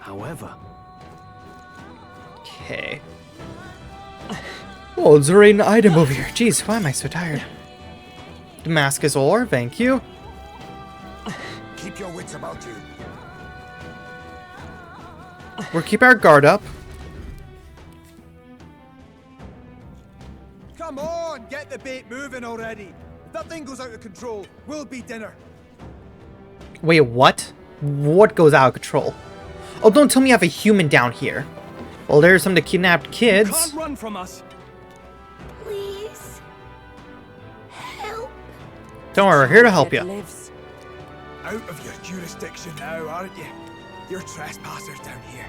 However... Okay. Oh, it's a raid item over here. Jeez, why am I so tired? Damascus ore, thank you. Keep your wits about you. We'll keep our guard up. Come on, get the bait moving already. If that thing goes out of control, we'll be dinner. Wait, what? What goes out of control? Oh, don't tell me you have a human down here. Well, there's some of the kidnapped kids. You can't run from us. Please. Help. Don't worry, we're here to help you. Lives. Out of your jurisdiction now, aren't you? You're trespassers down here.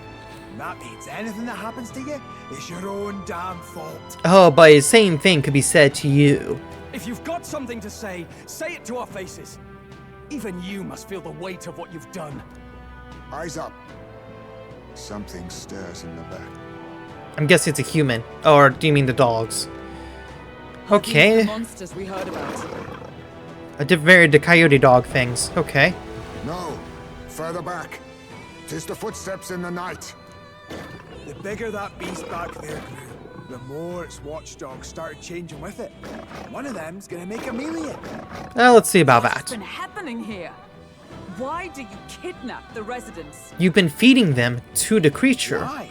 And that means anything that happens to you is your own damn fault. Oh, but the same thing could be said to you. If you've got something to say it to our faces. Even you must feel the weight of what you've done. Eyes up. Something stirs in the back. I'm guessing it's a human. Or do you mean the dogs? Okay. The monsters we heard about. The coyote dog things. Okay. No, further back. 'Tis the footsteps in the night. The bigger that beast back there grew, the more its watchdogs started changing with it. One of them's gonna make a meal of it. Well, let's see about What's that. been happening here? Why do you kidnap the residents? You've been feeding them to the creature. Why?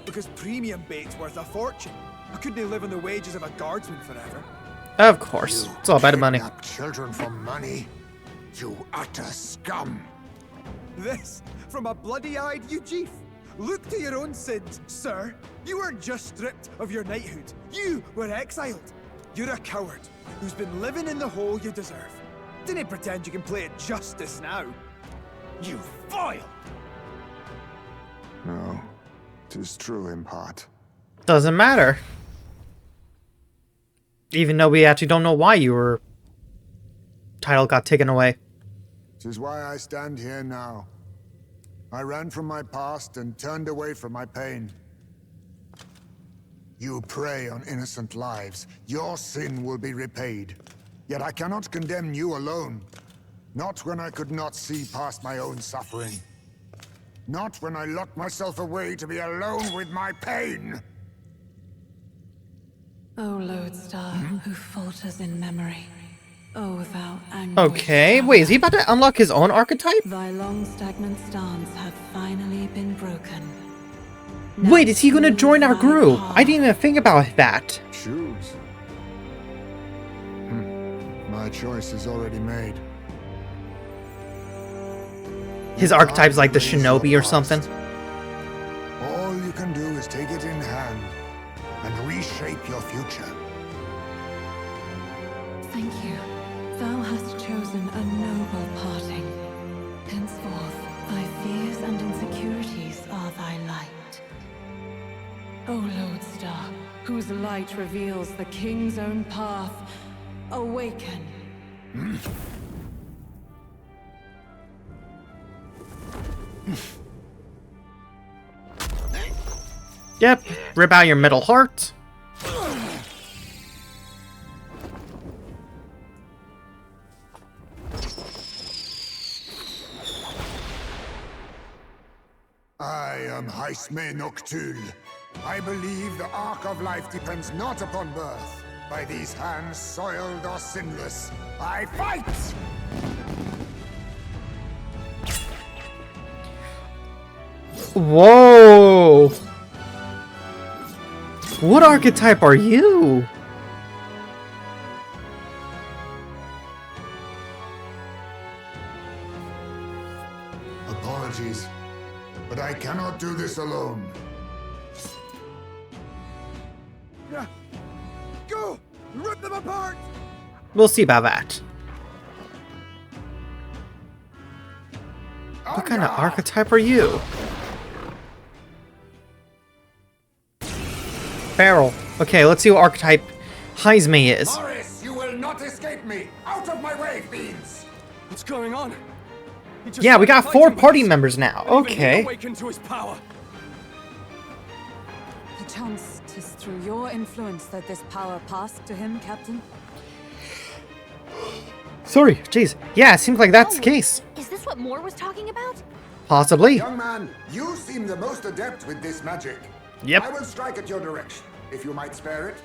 Because premium bait's worth a fortune. I couldn't live on the wages of a guardsman forever. Of course. You It's all about the money. kidnap children for money. You utter scum. This from a bloody-eyed Eugene. Look to your own sins, sir. You weren't just stripped of your knighthood. You were exiled. You're a coward who's been living in the hole you deserve. Didn't pretend you can play at justice now. You foil! No, 'tis true in part. Doesn't matter. Even though we actually don't know why your title got taken away. 'Tis why I stand here now. I ran from my past and turned away from my pain. You prey on innocent lives. Your sin will be repaid. Yet I cannot condemn you alone. Not when I could not see past my own suffering. Not when I locked myself away to be alone with my pain. O Lodestar, who falters in memory. O thou anguished Okay, wait, is he about to unlock his own archetype? Thy long stagnant stance hath finally been broken. Wait, is he gonna join our group? I didn't even think about that. Choose. My choice is already made. His archetype's like the shinobi or something. All you can do is take it in hand and reshape your future. Thank you. Thou hast chosen a noble parting. Henceforth, thy fears and insecurities are thy light. O Lodestar, whose light reveals the king's own path, awaken. Yep, rip out your middle heart. I am Heismay Noctul. I believe the arc of life depends not upon birth. By these hands, soiled or sinless, I fight! Whoa! What archetype are you? Apologies, but I cannot do this alone. Go! Rip them apart! We'll see about that. What kind of archetype are you? Barrel. Okay, let's see what archetype Heismay is. Morris, you will not escape me! Out of my way, fiends! What's going on? Yeah, we got 4 party members now. Okay. Awakened to his power. Perchance 'tis through your influence that this power passed to him, Captain? Sorry, jeez. Yeah, it seems like that's the case. Is this what Moore was talking about? Possibly. Young man, you seem the most adept with this magic. Yep. I will strike at your direction, if you might spare it.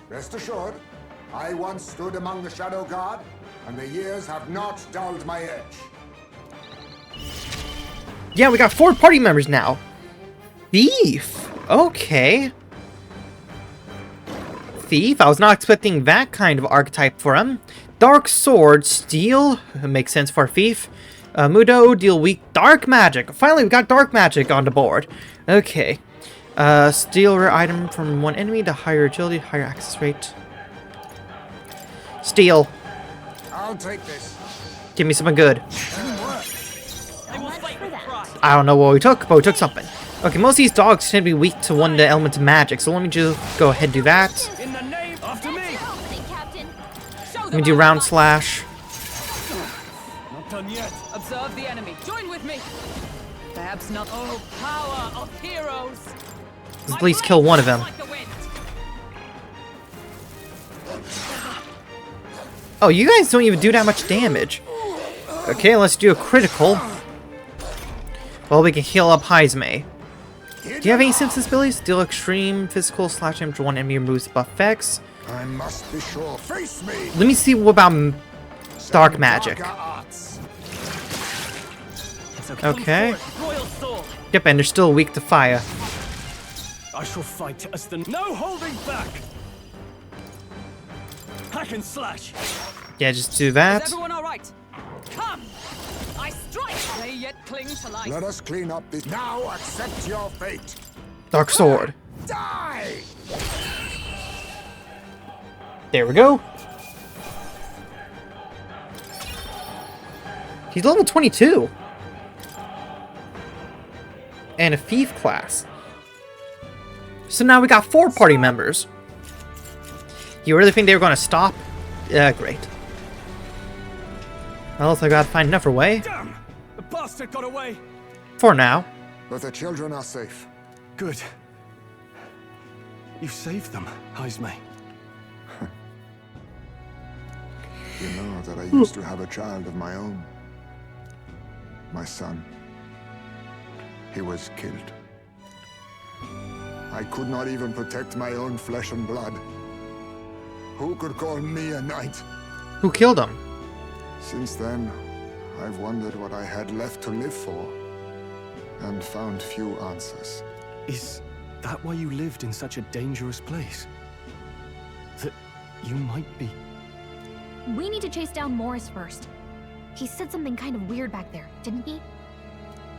Rest assured, I once stood among the Shadow Guard, and the years have not dulled my edge. Yeah, we got 4 party members now. Thief. Okay. Thief. I was not expecting that kind of archetype for him. Dark Sword. Steel. Makes sense for a thief. Mudo. Deal weak. Dark magic. Finally, we got dark magic on the board. Okay. Steal rare item from one enemy to higher agility, higher access rate. Steal. I'll take this. Give me something good. I don't know what we took, but we took something. Okay, most of these dogs tend to be weak to one of the elements of magic, so let me just go ahead and do that. In the name after me. Let me do round slash. Not done yet. Observe the enemy. Join with me. Perhaps not. Oh, power of heroes. Let's at least kill one of them. Oh, you guys don't even do that much damage. Okay, let's do a critical. Well, we can heal up Heismay. Do you have any senses abilities? Deal extreme physical slash damage to one enemy, removes buff effects. I must be sure. Face me. Let me see what about dark magic. Okay. Yep, and they're still weak to fire. I shall fight as the no holding back. Hack and slash. Yeah, just do that. Is everyone all right? Come! I strike! They yet cling to life. Let us clean up this. Now accept your fate. Dark sword. Die! There we go. He's level 22. And a thief class. So now we got 4 party members. You really think they were going to stop? Great. Well, I gotta find another way. Damn! The bastard got away. For now. But the children are safe. Good. You saved them, Heismay. You know that I used to have a child of my own. My son. He was killed. I could not even protect my own flesh and blood. Who could call me a knight? Who killed him? Since then, I've wondered what I had left to live for, and found few answers. Is that why you lived in such a dangerous place? That you might be... We need to chase down Morris first. He said something kind of weird back there, didn't he?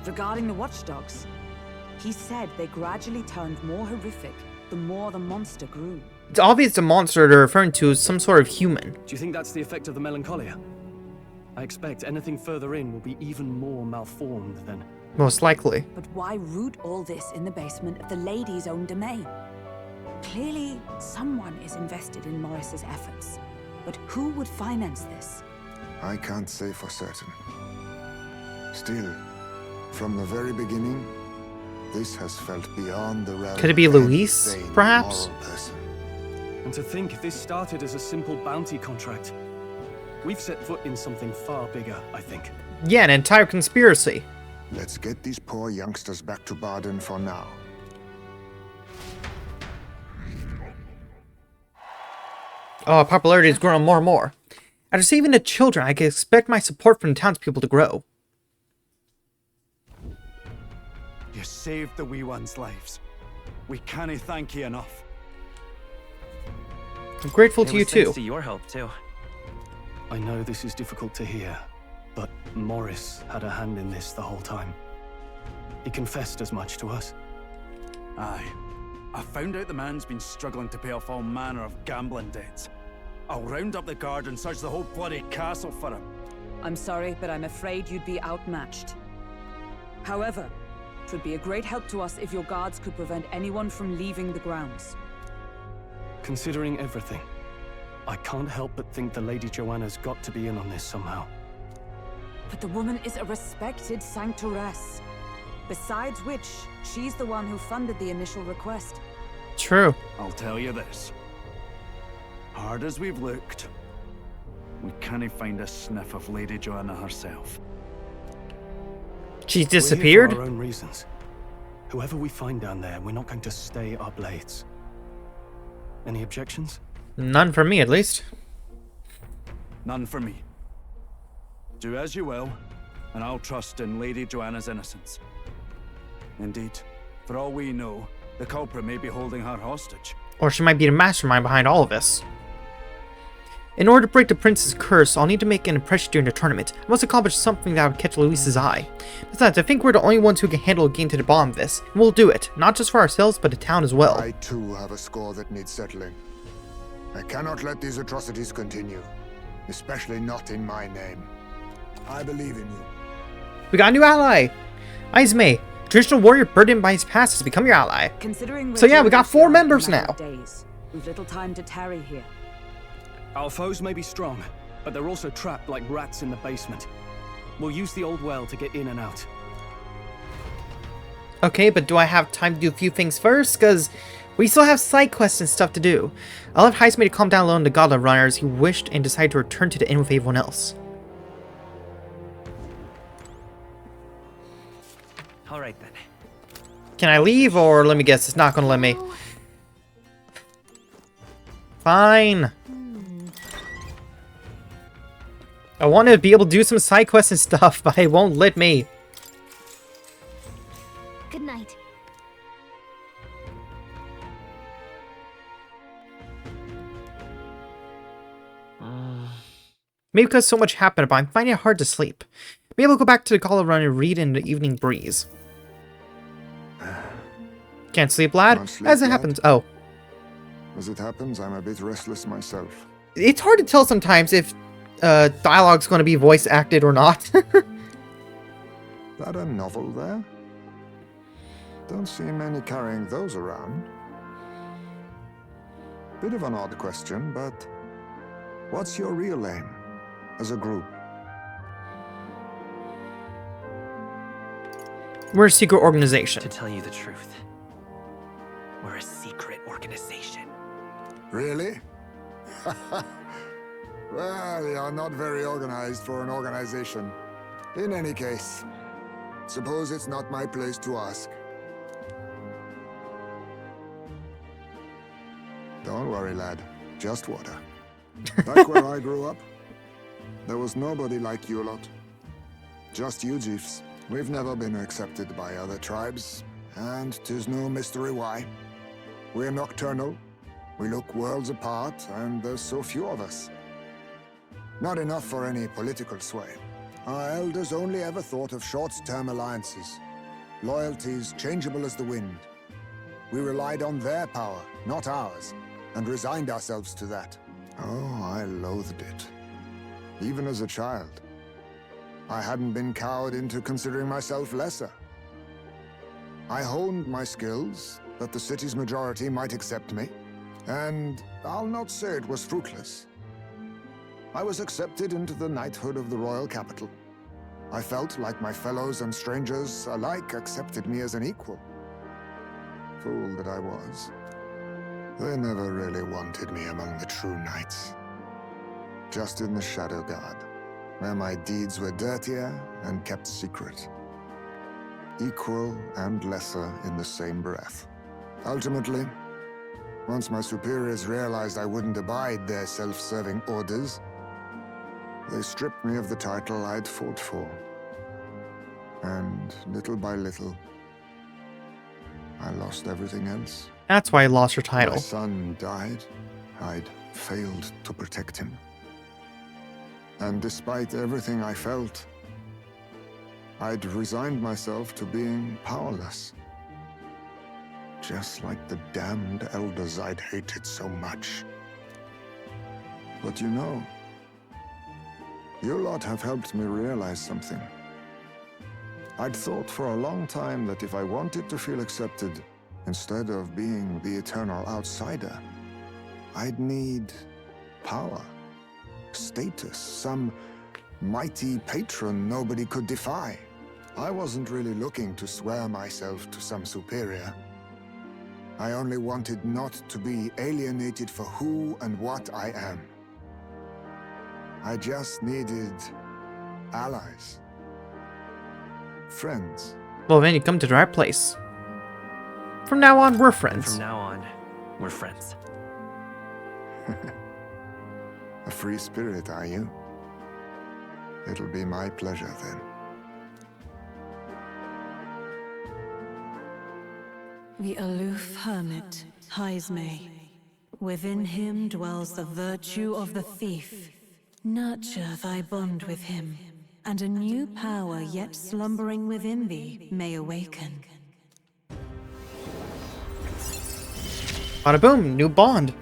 Regarding the watchdogs, he said they gradually turned more horrific the more the monster grew. It's obvious the monster they're referring to is some sort of human. Do you think that's the effect of the melancholia? I expect anything further in will be even more malformed then. Most likely. But why root all this in the basement of the lady's own domain? Clearly, someone is invested in Morris's efforts. But who would finance this? I can't say for certain. Still, from the very beginning, this has felt beyond the realm. Could it be of any Luis, sane perhaps? moral person. And to think this started as a simple bounty contract. We've set foot in something far bigger, I think. Yeah, an entire conspiracy. Let's get these poor youngsters back to Baden for now. Oh, popularity is growing more and more. After saving the children, I can expect my support from the townspeople to grow. You saved the wee ones' lives. We can't thank you enough. I'm grateful to you too. Thanks to your help too. I know this is difficult to hear, but Morris had a hand in this the whole time. He confessed as much to us. Aye. I found out the man's been struggling to pay off all manner of gambling debts. I'll round up the guard and search the whole bloody castle for him. I'm sorry, but I'm afraid you'd be outmatched. However, it would be a great help to us if your guards could prevent anyone from leaving the grounds. Considering everything, I can't help but think the Lady Joanna's got to be in on this somehow. But the woman is a respected sanctoress. Besides which, she's the one who funded the initial request. True. I'll tell you this. Hard as we've looked, we can't find a sniff of Lady Joanna herself. She's We're here disappeared? for our own reasons. Whoever we find down there, we're not going to stay our blades. Any objections? None for me, at least. None for me. Do as you will, and I'll trust in Lady Joanna's innocence. Indeed, for all we know, the culprit may be holding her hostage. Or she might be the mastermind behind all of this. In order to break the prince's curse, I'll need to make an impression during the tournament. I must accomplish something that would catch Luis's eye. Besides, I think we're the only ones who can handle getting to the bottom of this. And we'll do it, not just for ourselves, but the town as well. I too have a score that needs settling. I cannot let these atrocities continue, especially not in my name. I believe in you. We got a new ally! Heismay, a traditional warrior burdened by his past, has become your ally. Considering So yeah, we got 4 in a members matter now. of days, we've little time to tarry here. Our foes may be strong, but they're also trapped like rats in the basement. We'll use the old well to get in and out. Okay, but do I have time to do a few things first? Because we still have side quests and stuff to do. I left Heismay to calm down alone the goblet runners he wished and decided to return to the inn with everyone else. Alright then. Can I leave, or let me guess, it's not gonna let me. Fine. I want to be able to do some side quests and stuff, but it won't let me. Good night. Maybe because so much happened, but I'm finding it hard to sleep. Maybe I'll go back to the Gala Run and read in the evening breeze. Can't sleep, lad? Can't sleep, As it lad? happens. Oh. As it happens, I'm a bit restless myself. It's hard to tell sometimes if dialogue's going to be voice acted or not. That a novel there? Don't see many carrying those around. Bit of an odd question, but what's your real aim as a group? We're a secret organization. To tell you the truth, we're a secret organization. Really? Well, you're not very organized for an organization. In any case, suppose it's not my place to ask. Don't worry, lad. Just water. Back where I grew up, there was nobody like you lot. Just you chiefs. We've never been accepted by other tribes, and 'tis no mystery why. We're nocturnal, we look worlds apart, and there's so few of us. Not enough for any political sway. Our elders only ever thought of short-term alliances, loyalties changeable as the wind. We relied on their power, not ours, and resigned ourselves to that. Oh, I loathed it. Even as a child. I hadn't been cowed into considering myself lesser. I honed my skills, that the city's majority might accept me, and I'll not say it was fruitless. I was accepted into the knighthood of the royal capital. I felt like my fellows and strangers alike accepted me as an equal. Fool that I was. They never really wanted me among the true knights. Just in the Shadow Guard, where my deeds were dirtier and kept secret. Equal and lesser in the same breath. Ultimately, once my superiors realized I wouldn't abide their self-serving orders, they stripped me of the title I'd fought for. And little by little, I lost everything else. That's why I lost her title. My son died. I'd failed to protect him. And despite everything I felt, I'd resigned myself to being powerless. Just like the damned elders I'd hated so much. But you know, you lot have helped me realize something. I'd thought for a long time that if I wanted to feel accepted, instead of being the eternal outsider, I'd need power. Status, some mighty patron nobody could defy. I wasn't really looking to swear myself to some superior. I only wanted not to be alienated for who and what I am. I just needed allies. Friends. Well, then you come to the right place. From now on, we're And friends. from now on, we're friends. A free spirit, are you? It'll be my pleasure then. The aloof hermit, Heismay. Within him dwells the virtue of the thief. Nurture thy bond with him, and a new power yet slumbering within thee may awaken. Bada boom, new bond.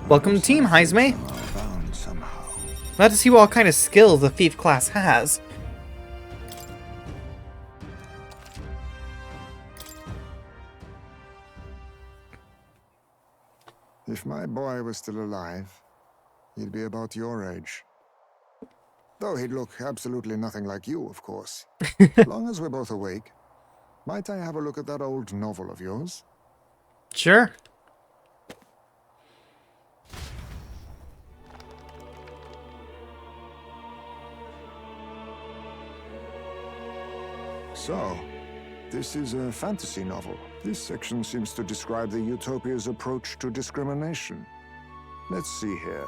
Welcome to Team Heismay. Bound somehow. Glad to see what kind of skills the thief class has. If my boy was still alive, he'd be about your age. Though he'd look absolutely nothing like you, of course. As long as we're both awake, might I have a look at that old novel of yours? Sure. So, this is a fantasy novel. This section seems to describe the Utopia's approach to discrimination. Let's see here.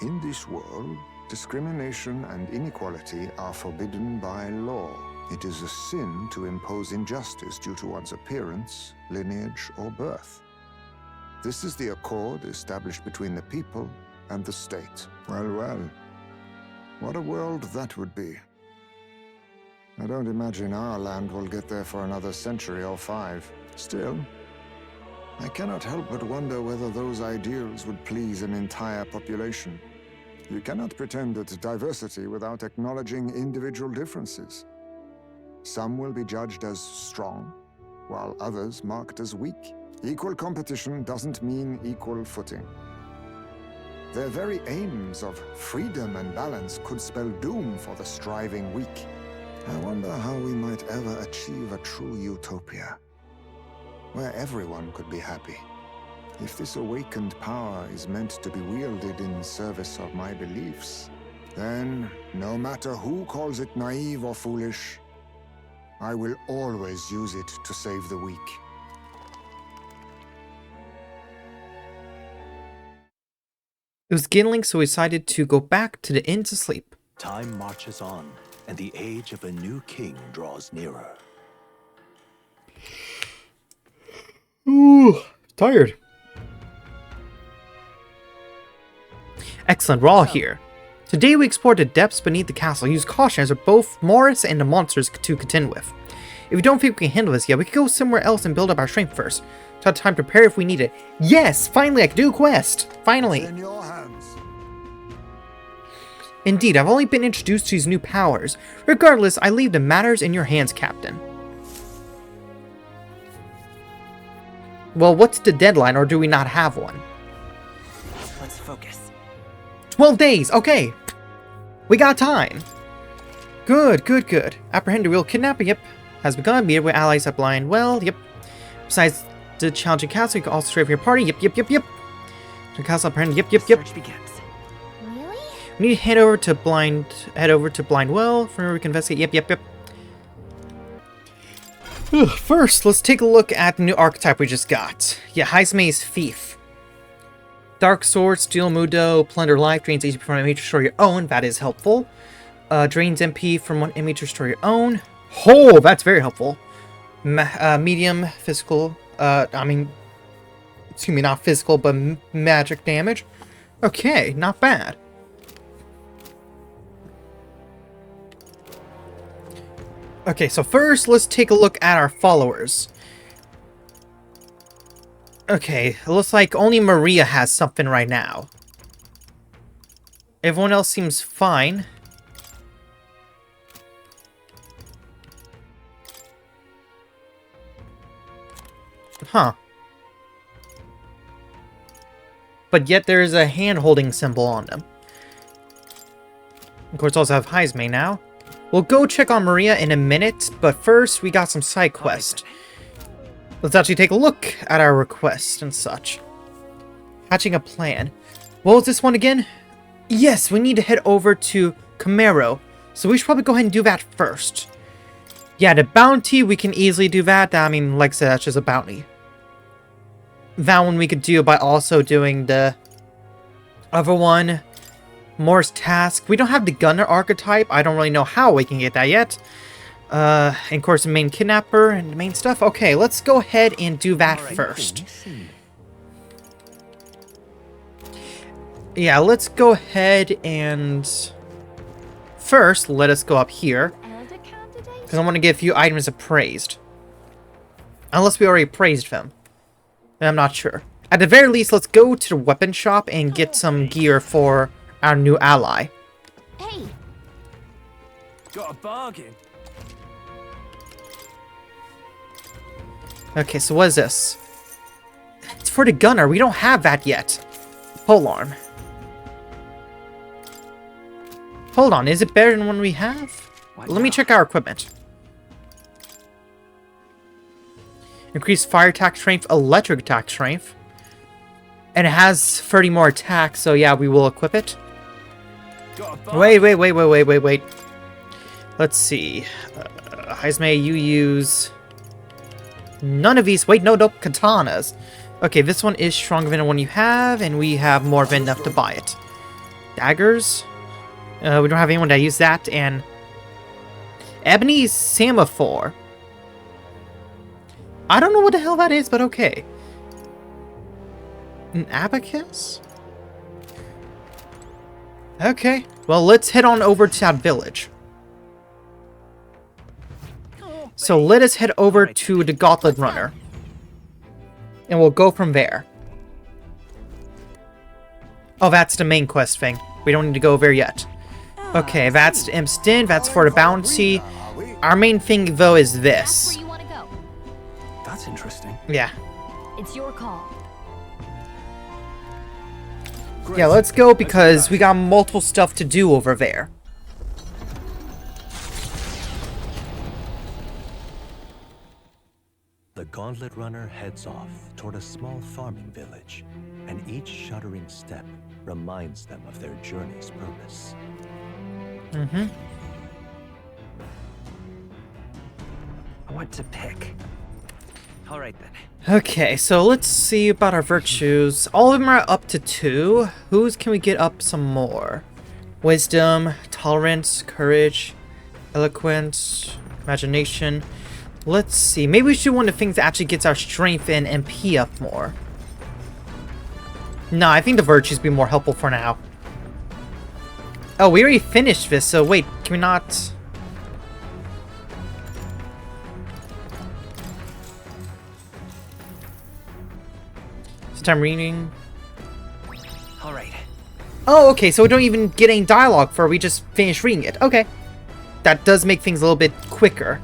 In this world, discrimination and inequality are forbidden by law. It is a sin to impose injustice due to one's appearance, lineage, or birth. This is the accord established between the people and the state. Well, well. What a world that would be. I don't imagine our land will get there for another century or 5. Still, I cannot help but wonder whether those ideals would please an entire population. You cannot pretend at diversity without acknowledging individual differences. Some will be judged as strong, while others marked as weak. Equal competition doesn't mean equal footing. Their very aims of freedom and balance could spell doom for the striving weak. I wonder how we might ever achieve a true utopia, where everyone could be happy. If this awakened power is meant to be wielded in service of my beliefs, then, no matter who calls it naive or foolish, I will always use it to save the weak. It was getting so we decided to go back to the inn to sleep. Time marches on, and the age of a new king draws nearer. Ooh, tired. Excellent, we're all here. Today we explored the depths beneath the castle. Use caution as are both Morris and the monsters to contend with. If you don't think we can handle this yet, we can go somewhere else and build up our strength first. To have time to prepare if we need it. Yes! Finally, I can do a quest! Finally! It's in your hands. Indeed, I've only been introduced to these new powers. Regardless, I leave the matters in your hands, Captain. Well, what's the deadline, or do we not have one? Let's focus. 12 days! Okay! We got time! Good, good, good. Apprehend the real kidnapping, yep. Has begun. Meet with allies at blind well, yep. Besides the challenging castle, you can also stray from your party, yep, yep, yep, yep. The castle apprehend, yep, yep, yep. Search begins. Really? We need to head over to blind well, from where we can investigate, yep, yep, yep. First, let's take a look at the new archetype we just got. Yeah, Heismay's Thief. Dark Sword, Steal Mudo, Plunder Life, drains HP from an enemy to restore your own, that is helpful. Drains MP from one enemy to restore your own. Oh, that's very helpful. Medium physical, excuse me, not physical, but magic damage. Okay, not bad. Okay, so first, let's take a look at our followers. Okay, it looks like only Maria has something right now. Everyone else seems fine. Huh. But yet there is a hand-holding symbol on them. Of course, also have Heismay now. We'll go check on Maria in a minute, but first we got some side quests. Let's actually take a look at our request and such. Hatching a plan. What was this one again? Yes, we need to head over to Camaro, so we should probably go ahead and do that first. Yeah, the bounty, we can easily do that. I mean, like I said, that's just a bounty. That one we could do by also doing the other one. Moore's task. We don't have the gunner archetype. I don't really know how we can get that yet. And of course, the main kidnapper and the main stuff. Okay, let's go ahead and do that first. Yeah, let's go ahead and... First, let us go up here. Because I want to get a few items appraised. Unless we already appraised them. I'm not sure. At the very least, let's go to the weapon shop and get some gear for our new ally. Hey, Got a bargain. Okay, so what is this? It's for the gunner. We don't have that yet. Polearm. Hold on, is it better than one we have? Let me check our equipment. Increased fire attack strength, electric attack strength. And it has 30 more attacks, so yeah, we will equip it. Wait. Let's see. Heismay, you use... None of these. Wait, no, katanas. Okay, this one is stronger than the one you have, and we have more than enough to buy it. Daggers. We don't have anyone that use that, and... Ebony Semaphore. I don't know what the hell that is, but okay. An abacus? Okay. Well, let's head on over to that village. So let us head over to the Gauntlet Runner. And we'll go from there. Oh, that's the main quest thing. We don't need to go there yet. Okay, that's the Imp's Den. That's for the bounty. Our main thing, though, is that's this. where you want to go. That's interesting. Yeah. It's your call. Yeah, let's go because we got multiple stuff to do over there. The Gauntlet Runner heads off toward a small farming village, and each shuddering step reminds them of their journey's purpose. Mm-hmm. I want to pick. All right then. Okay, so let's see about our virtues. All of them are up to 2. Whose can we get up some more? Wisdom, tolerance, courage, eloquence, imagination. Let's see. Maybe we should do one of the things that actually gets our strength and MP up more. No, I think the virtues be more helpful for now. Oh, we already finished this, so wait, can we not... Time reading. All right. Oh, okay, so we don't even get any dialogue for we just finish reading it. Okay. That does make things a little bit quicker.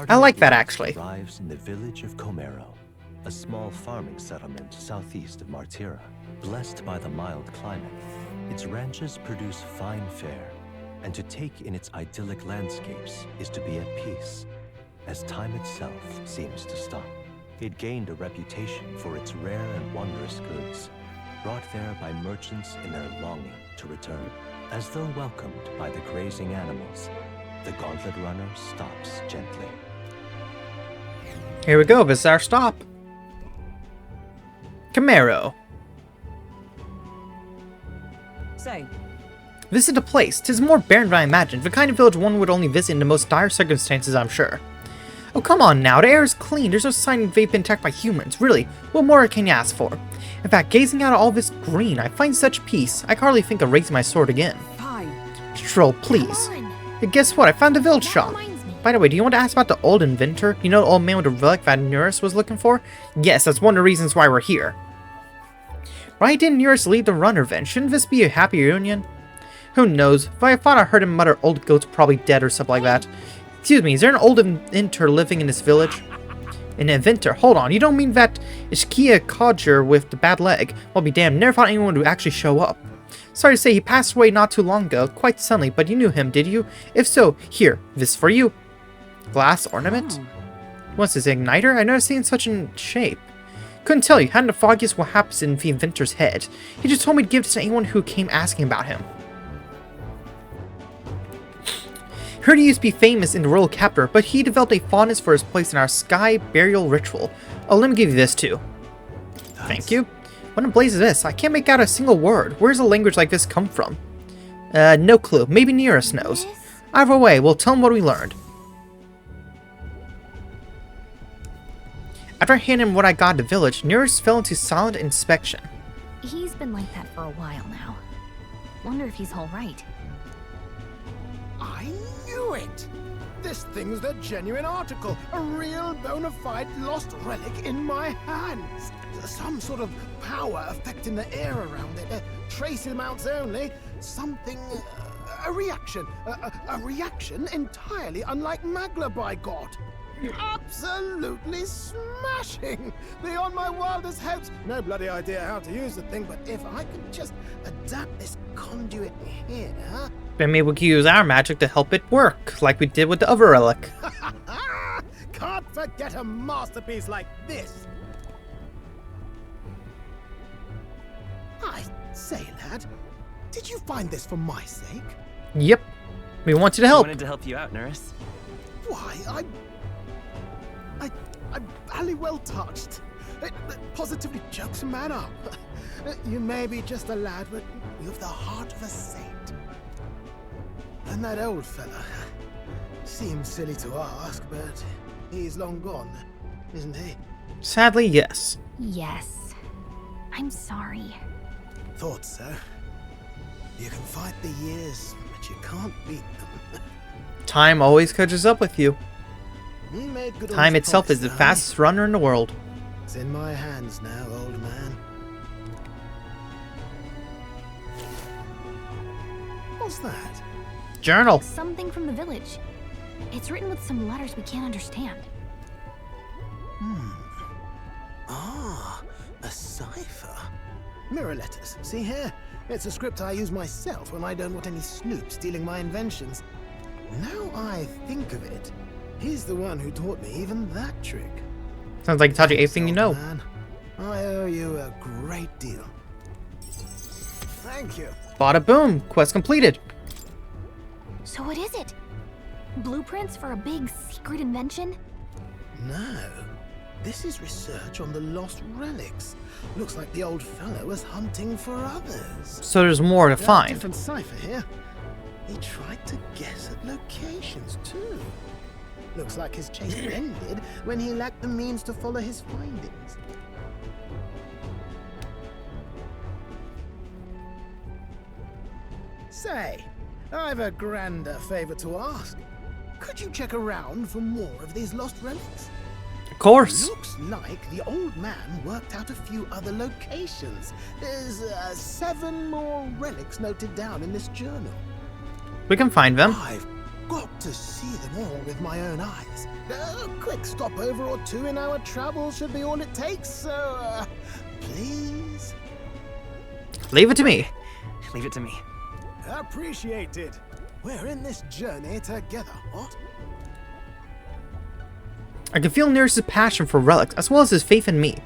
I like that, actually. Arrives in the village of Comero, a small farming settlement southeast of Martira. Blessed by the mild climate, its ranches produce fine fare, and to take in its idyllic landscapes is to be at peace, as time itself seems to stop. It gained a reputation for its rare and wondrous goods, brought there by merchants in their longing to return. As though welcomed by the grazing animals, the Gauntlet Runner stops gently. Here we go, this is our stop. Comero. So, Visit the place. 'Tis more barren than I imagined. The kind of village one would only visit in the most dire circumstances, I'm sure. Oh, come on now. The air is clean. There's no sign they've been attacked by humans. Really, what more can you ask for? In fact, gazing out at all this green, I find such peace. I can hardly think of raising my sword again. fine. Stroll, please. Come on. Hey, guess what? I found the village That shop. reminds me. By the way, do you want to ask about the old inventor? You know the old man with the relic that Neurus was looking for? Yes, that's one of the reasons why we're here. Why didn't Neurus leave the runner then? Shouldn't this be a happy reunion? Who knows? But I thought I heard him mutter old goat's probably dead or something like that. Excuse me, is there an old inventor living in this village? An inventor? Hold on, you don't mean that Ishkia Codger with the bad leg? Well, be damned, never thought anyone would actually show up. Sorry to say, he passed away not too long ago, quite suddenly, but you knew him, did you? If so, here, this for you. Glass ornament? What's this, igniter? I've never seen such in shape. Couldn't tell you, hadn't the foggiest what happens in the inventor's head. He just told me to give it to anyone who came asking about him. Heard he used to be famous in the royal captor, but he developed a fondness for his place in our sky burial ritual. Oh, let me give you this too. Thank you. What in blaze is this? I can't make out a single word. Where's a language like this come from? No clue. Maybe Nearest knows. Either way, we'll tell him what we learned. After handing him what I got at the village, Nearest fell into silent inspection. He's been like that for a while now. Wonder if he's alright. I knew it! This thing's the genuine article. A real bona fide lost relic in my hands. Some sort of power affecting the air around it. Trace amounts only. Something... a reaction. A reaction entirely unlike Magla, by God. Absolutely smashing! Beyond my wildest hopes. No bloody idea how to use the thing, but if I could just adapt this conduit here... Then maybe we could use our magic to help it work, like we did with the other relic. Can't forget a masterpiece like this! I say, lad, did you find this for my sake? Yep. We wanted to help. I wanted to help you out, Nurse. Why, I'm very well touched. It positively jokes a man up. You may be just a lad, but you've the heart of a saint. And that old fella seems silly to ask, but he's long gone, isn't he? Sadly, yes. Yes. I'm sorry. Thought so. You can fight the years, but you can't beat them. Time always catches up with you. He made good on Time his itself is promise, the though, eh? fastest runner in the world. It's in my hands now, old man. What's that? Journal. Something from the village. It's written with some letters we can't understand. Ah, a cipher. Mirror letters. See here? It's a script I use myself when I don't want any snoop stealing my inventions. Now I think of it, he's the one who taught me even that trick. Sounds like he taught you everything you know. Old man. I owe you a great deal. Thank you. Bada boom. Quest completed. So what is it? Blueprints for a big secret invention? No. This is research on the lost relics. Looks like the old fella was hunting for others. So there's more to There's a find. different cipher here. He tried to guess at locations too. Looks like his chase ended when he lacked the means to follow his findings. Say, I've a grander favor to ask. Could you check around for more of these lost relics? Of course. Looks like the old man worked out a few other locations. There's 7 more relics noted down in this journal. We can find them. I've got to see them all with my own eyes. A quick stopover or 2 in our travels should be all it takes, so please? Leave it to me. Leave it to me. Appreciated. We're in this journey together, what? I can feel Nearest's passion for relics, as well as his faith in me.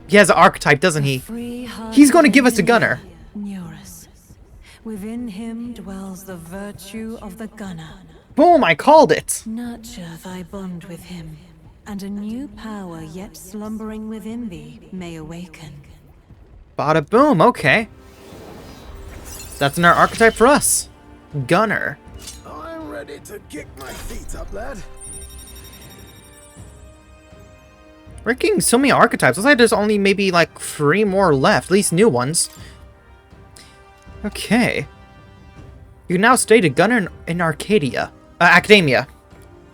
He has an archetype, doesn't he? He's going to give us a gunner. Nearest. Within him dwells the virtue of the gunner. Boom, I called it. Nurture thy bond with him, and a new power yet slumbering within thee may awaken. Bada boom, okay. That's another archetype for us. Gunner. I'm ready to kick my feet up, lad. We're getting so many archetypes. Looks like there's only maybe like 3 more left, at least new ones. Okay. You can now study the gunner in Arcadia. Academia.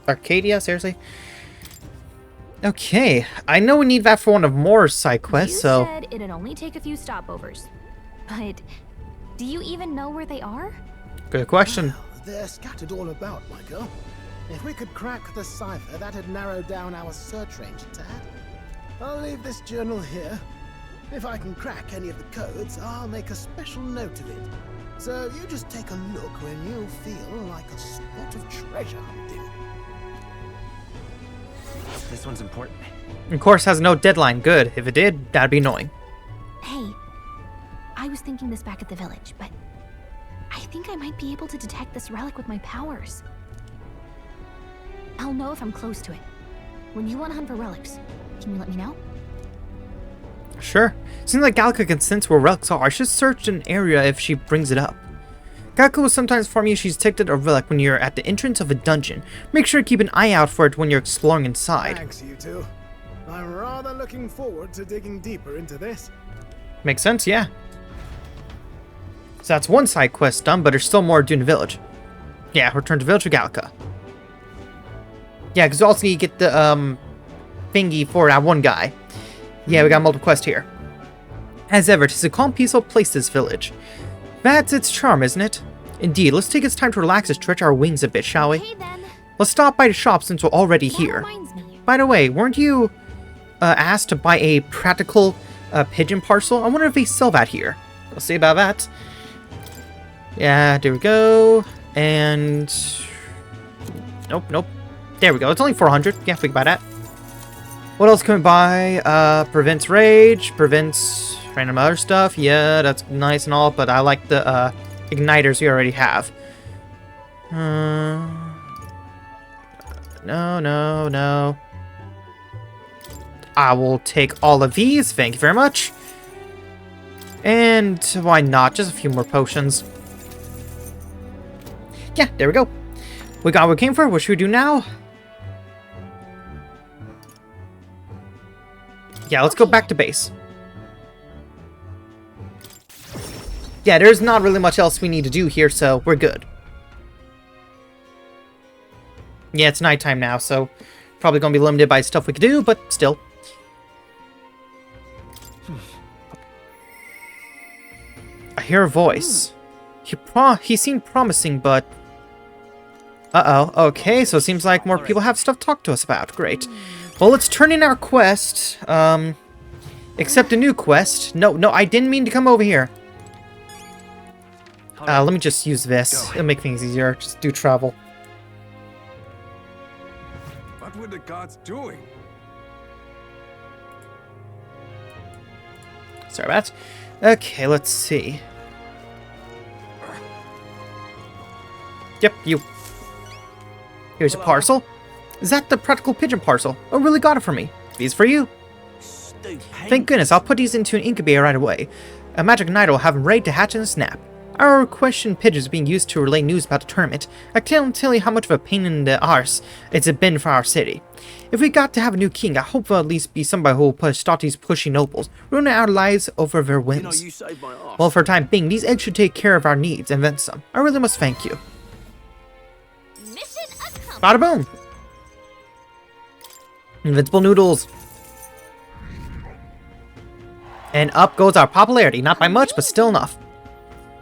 Arcadia, seriously? Okay, I know we need that for one of more side quests, so... You said it'd only take a few stopovers. But do you even know where they are? Good question. Well, they're scattered all about, my girl. If we could crack the cipher, that'd narrow down our search range a tad. I'll leave this journal here. If I can crack any of the codes, I'll make a special note of it. So you just take a look when you feel like a spot of treasure hunting. This one's important. Of course, has no deadline. Good. If it did, that'd be annoying. Hey, I I was thinking this back at the village, but I think I might be able to detect this relic with my powers. I'll know if I'm close to it. When you want to hunt for relics, can you let me know? Sure. Seems like Galka can sense where relics are. I should search an area if she brings it up. Galka will sometimes inform you she's detected a relic when you're at the entrance of a dungeon. Make sure to keep an eye out for it when you're exploring inside. Thanks, you two. I'm rather looking forward to digging deeper into this. Makes sense, yeah. So that's one side quest done, but there's still more to do in the village. Yeah, return to village with Galka. Yeah, because also you get the thingy for that one guy. Yeah, we got multiple quests here. As ever, 'tis a calm, peaceful place, this village. That's its charm, isn't it? Indeed, let's take its time to relax and stretch our wings a bit, shall we? Okay, then. Let's stop by the shop since we're already That here. reminds me. By the way, weren't you asked to buy a practical pigeon parcel? I wonder if they sell that here. We'll see about that. Yeah, there we go. And... Nope. There we go. It's only 400. Yeah, think about that. What else can we buy? Prevents rage, prevents random other stuff. Yeah, that's nice and all, but I like the igniters we already have. No. I will take all of these. Thank you very much. And why not? Just a few more potions. Yeah, there we go. We got what we came for. What should we do now? Yeah, let's go back to base. Yeah, there's not really much else we need to do here, so we're good. Yeah, it's nighttime now, so probably gonna be limited by stuff we could do, but still. I hear a voice. He seemed promising, but... Uh-oh. Okay, so it seems like more people have stuff to talk to us about. Great. Well, let's turn in our quest. Accept a new quest. No, I didn't mean to come over here. Let me just use this. It'll make things easier. Just do travel. What were the gods doing? Sorry about that. Okay, let's see. Yep, you. Here's a parcel. Is that the practical pigeon parcel? Oh, really got it for me. These for you. Thank goodness, I'll put these into an incubator right away. A magic night will have them ready to hatch in a snap. Our question pigeons are being used to relay news about the tournament. I can't tell you how much of a pain in the arse it's been for our city. If we got to have a new king, I hope there'll at least be somebody who will stop these pushy nobles, ruining our lives over their whims. You saved my ass. Well, for the time being, these eggs should take care of our needs, and then some. I really must thank you. Mission accomplished. Bada boom! Invincible noodles. And up goes our popularity. Not by much, but still enough.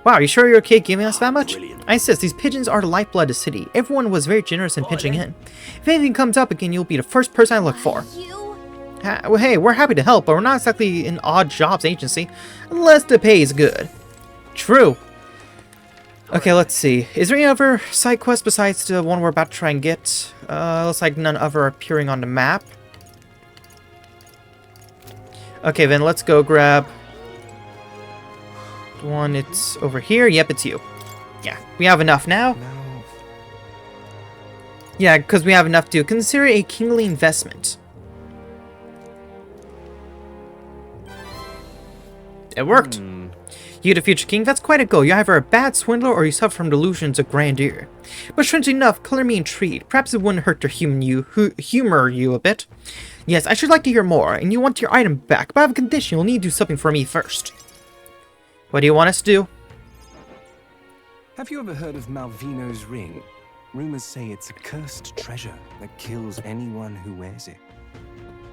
Wow, are you sure you're okay giving us that much? Brilliant. I insist, these pigeons are the lifeblood of the city. Everyone was very generous in pitching in. If anything comes up again, you'll be the first person I look for. You? Well, hey, we're happy to help, but we're not exactly an odd jobs agency, unless the pay is good. True. Okay, let's see. Is there any other side quests besides the one we're about to try and get? Looks like none other appearing on the map. Okay, then let's go grab the one. It's over here. Yep, it's you. Yeah, we have enough now. Yeah, because we have enough to consider a kingly investment. It worked. You the future king, that's quite a go. You're either a bad swindler or you suffer from delusions of grandeur. But strangely enough, color me intrigued. Perhaps it wouldn't hurt to humor you a bit. Yes, I should like to hear more, and you want your item back, but I have a condition. You'll need to do something for me first. What do you want us to do? Have you ever heard of Malvino's ring? Rumors say it's a cursed treasure that kills anyone who wears it.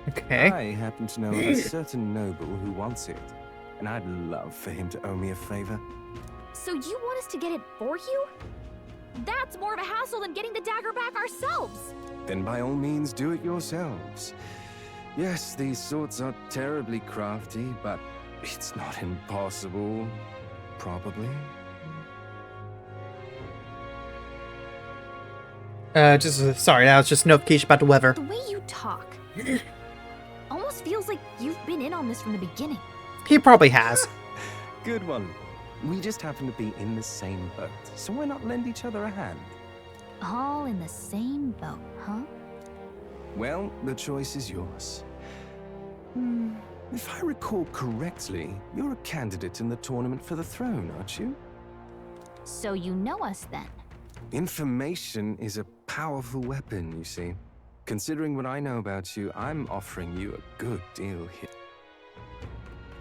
Okay. I happen to know a certain noble who wants it, and I'd love for him to owe me a favor. So you want us to get it for you? That's more of a hassle than getting the dagger back ourselves. Then by all means do it yourselves. Yes, these swords are terribly crafty, but it's not impossible. Probably. Sorry, that was just a notification about the weather. The way you talk almost feels like you've been in on this from the beginning. He probably has. Good one. We just happen to be in the same boat, so why not lend each other a hand? All in the same boat, huh? Well, the choice is yours. If I recall correctly, you're a candidate in the tournament for the throne, aren't you? So you know us then? Information is a powerful weapon, you see. Considering what I know about you, I'm offering you a good deal here.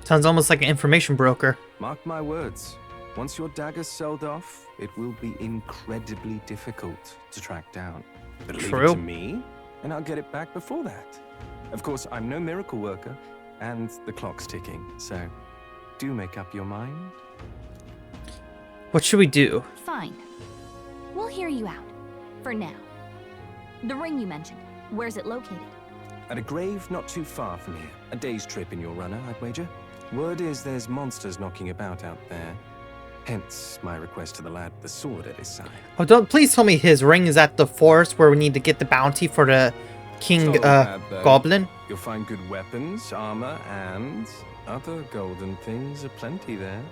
Sounds almost like an information broker. Mark my words. Once your dagger's sold off, it will be incredibly difficult to track down. But leave it to me, and I'll get it back before that. Of course, I'm no miracle worker, and the clock's ticking, so do make up your mind. What should we do? Fine. We'll hear you out. For now. The ring you mentioned, where's it located? At a grave not too far from here. A day's trip in your runner, I'd wager. Word is there's monsters knocking about out there. Hence my request to the lad with the sword at his side. Oh, please tell me his ring is at the forest where we need to get the bounty for the king goblin. You'll find good weapons, armor, and other golden things aplenty there.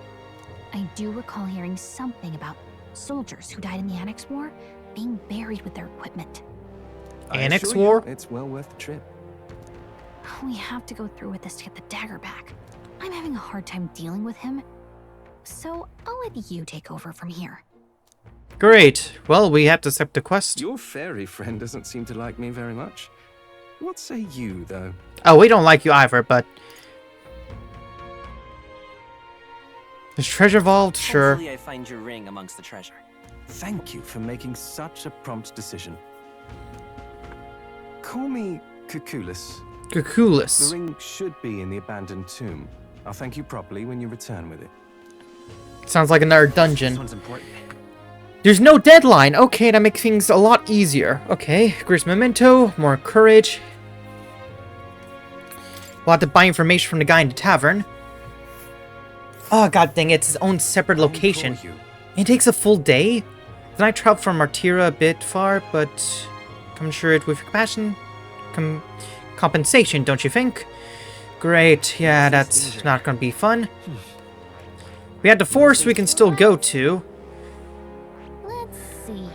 I do recall hearing something about soldiers who died in the Annex War being buried with their equipment. Annex War? It's well worth the trip. We have to go through with this to get the dagger back. I'm having a hard time dealing with him. So I'll let you take over from here. Great. Well, we have to accept the quest. Your fairy friend doesn't seem to like me very much. What say you, though? Oh, we don't like you either, but... Is treasure vault? Sure. Hopefully I find your ring amongst the treasure. Thank you for making such a prompt decision. Call me Cuculus. Cuculus. The ring should be in the abandoned tomb. I'll thank you properly when you return with it. Sounds like another dungeon. This one's important. There's no deadline. Okay, that makes things a lot easier. Okay, Gris Memento, more courage. We'll have to buy information from the guy in the tavern. Oh, god dang it, it's his own separate location. It takes a full day? Then I travel from Martira a bit far, but come sure it with compassion. Compensation, don't you think? Great, yeah, that's not gonna be fun. We had the forest we can still go to. Let's see.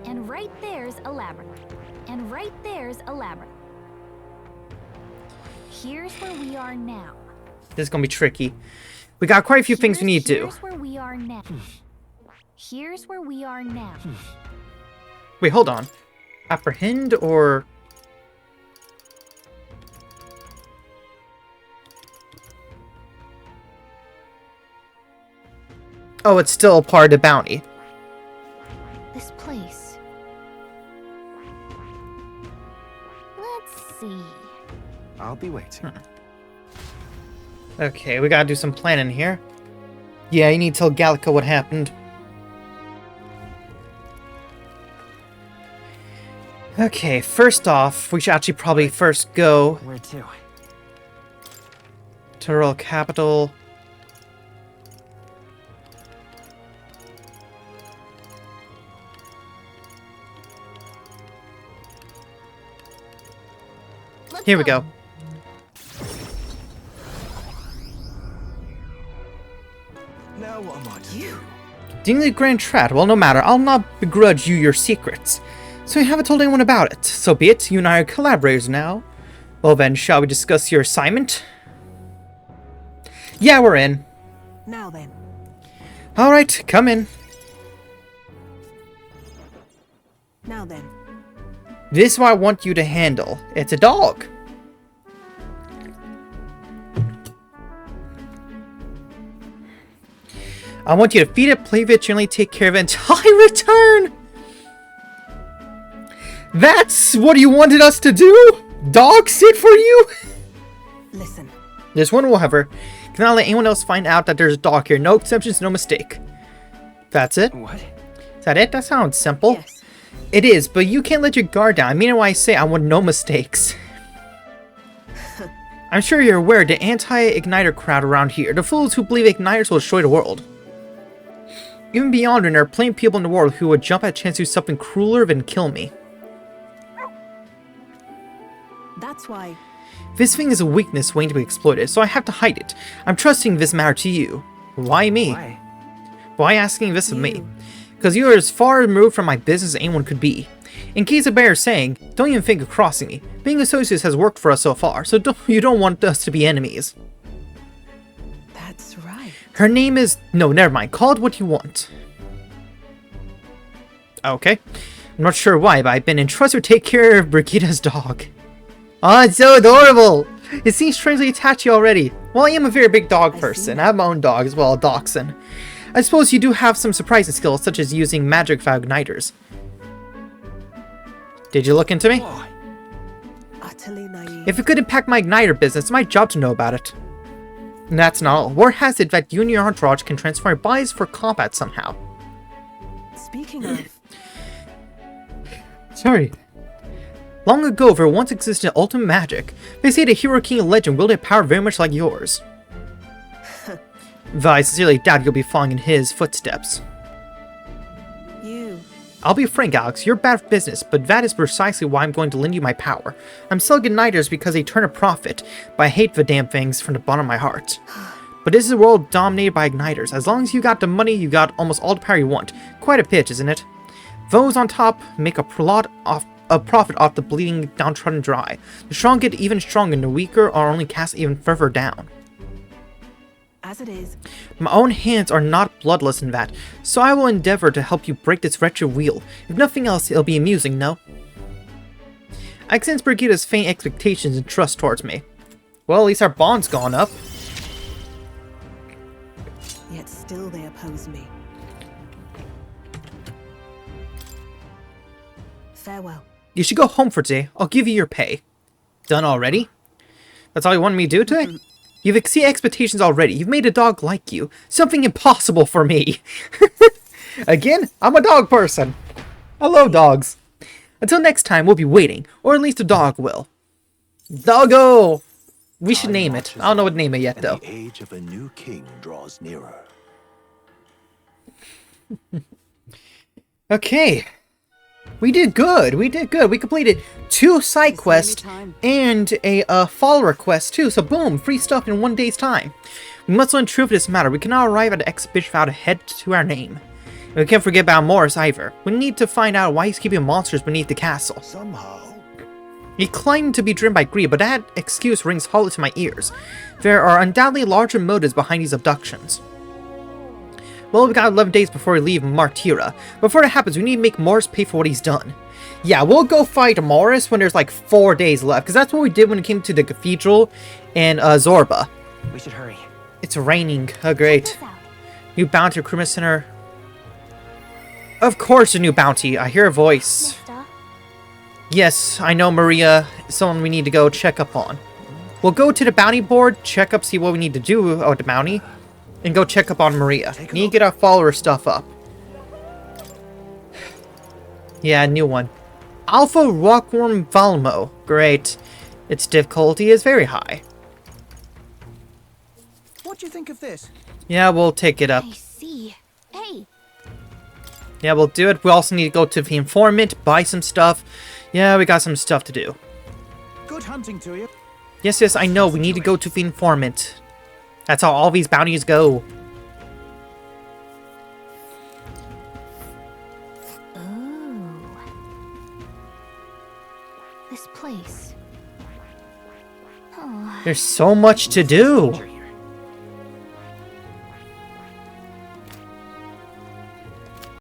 And right there's a labyrinth. And right there's a labyrinth. Here's where we are now. This is gonna be tricky. We got quite a few things we need to do. Here's where we are now. Here's where we are now. Wait, hold on. Apprehend or... Oh, it's still a part of the bounty. This place. Let's see. I'll be waiting. Okay, we gotta do some planning here. Yeah, you need to tell Gallica what happened. Okay, first off, we should actually probably first go... Where to? To Royal Capital. Here we go. Now what am I to do? Dingley Grand Trap. Well, no matter. I'll not begrudge you your secrets. So you haven't told anyone about it. So be it. You and I are collaborators now. Well then, shall we discuss your assignment? Yeah, we're in. Now then. Alright, come in. Now then. This is what I want you to handle. It's a dog. I want you to feed it, play with it, generally take care of it until I return. That's what you wanted us to do? Dog sit for you? Listen. This one will, however, cannot let anyone else find out that there's a dog here. No exceptions, no mistake. That's it? What? Is that it? That sounds simple. Yes. It is, but you can't let your guard down. I mean when I say I want no mistakes. I'm sure you're aware of the anti-igniter crowd around here. The fools who believe igniters will destroy the world. Even beyond, there are plenty of people in the world who would jump at a chance to do something crueler than kill me. That's why. This thing is a weakness waiting to be exploited, so I have to hide it. I'm trusting this matter to you. Why me? Why? Why asking this of me? Because you are as far removed from my business as anyone could be. In case of bear saying, don't even think of crossing me. Being associates has worked for us so far, so you don't want us to be enemies. That's right. Her name is... No, never mind. Call it what you want. Okay. I'm not sure why, but I've been entrusted to take care of Brigida's dog. Oh, it's so adorable! It seems strangely attached to you already. Well, I am a very big dog person. I have my own dog as well, a dachshund. I suppose you do have some surprising skills, such as using magic fire igniters. Did you look into me? Utterly naive. If it could impact my igniter business, it's my job to know about it. And that's not all. Word has it that you and your entourage can transform your bodies for combat somehow. Speaking of, Sorry. Long ago, there once existed ultimate magic. They say the Hero King legend wielded a power very much like yours. Though I sincerely doubt you'll be following in his footsteps. I'll be frank, Alex, you're bad for business, but that is precisely why I'm going to lend you my power. I'm selling igniters because they turn a profit, but I hate the damn things from the bottom of my heart. But this is a world dominated by igniters. As long as you got the money, you got almost all the power you want. Quite a pitch, isn't it? Those on top make a profit off the bleeding, downtrodden dry. The strong get even stronger, and the weaker are only cast even further down. as it is. My own hands are not bloodless in that, so I will endeavor to help you break this wretched wheel. If nothing else, it'll be amusing, no? I can sense Brigida's faint expectations and trust towards me. Well, at least our bond's gone up. Yet still they oppose me. Farewell. You should go home for today. I'll give you your pay. Done already? That's all you wanted me to do today? You've exceeded expectations already. You've made a dog like you. Something impossible for me. Again, I'm a dog person. I love dogs. Until next time, we'll be waiting. Or at least the dog will. Doggo! We should name it. I don't know what to name it yet, though. The age of a new king draws nearer. Okay. We did good. We did good. We completed 2 side quests and a follower quest too. So boom, free stuff in 1 day's time. We must learn truth of this matter. We cannot arrive at the exhibition without a head to our name. And we can't forget about Morris either. We need to find out why he's keeping monsters beneath the castle. Somehow. He claimed to be driven by greed, but that excuse rings hollow to my ears. There are undoubtedly larger motives behind these abductions. Well, we got 11 days before we leave Martira. Before that happens, we need to make Morris pay for what he's done. Yeah, we'll go fight Morris when there's like 4 days left, because that's what we did when it came to the cathedral and Zorba. We should hurry. It's raining. Oh, great. New bounty recruitment center. Of course, a new bounty. I hear a voice. Mister? Yes, I know Maria. Someone we need to go check up on. We'll go to the bounty board, check up, see what we need to do with the bounty, and go check up on Maria. Need to get our follower stuff up. Yeah, new one. Alpha Rockworm Valmo. Great. Its difficulty is very high. What do you think of this? Yeah, we'll take it up. I see. Hey, Yeah, we'll do it. We also need to go to the informant, buy some stuff. Yeah, we got some stuff to do. Good hunting to you. Yes, yes, I know. We need to go to the informant. That's how all these bounties go. oh, this place. Oh, There's so much to do.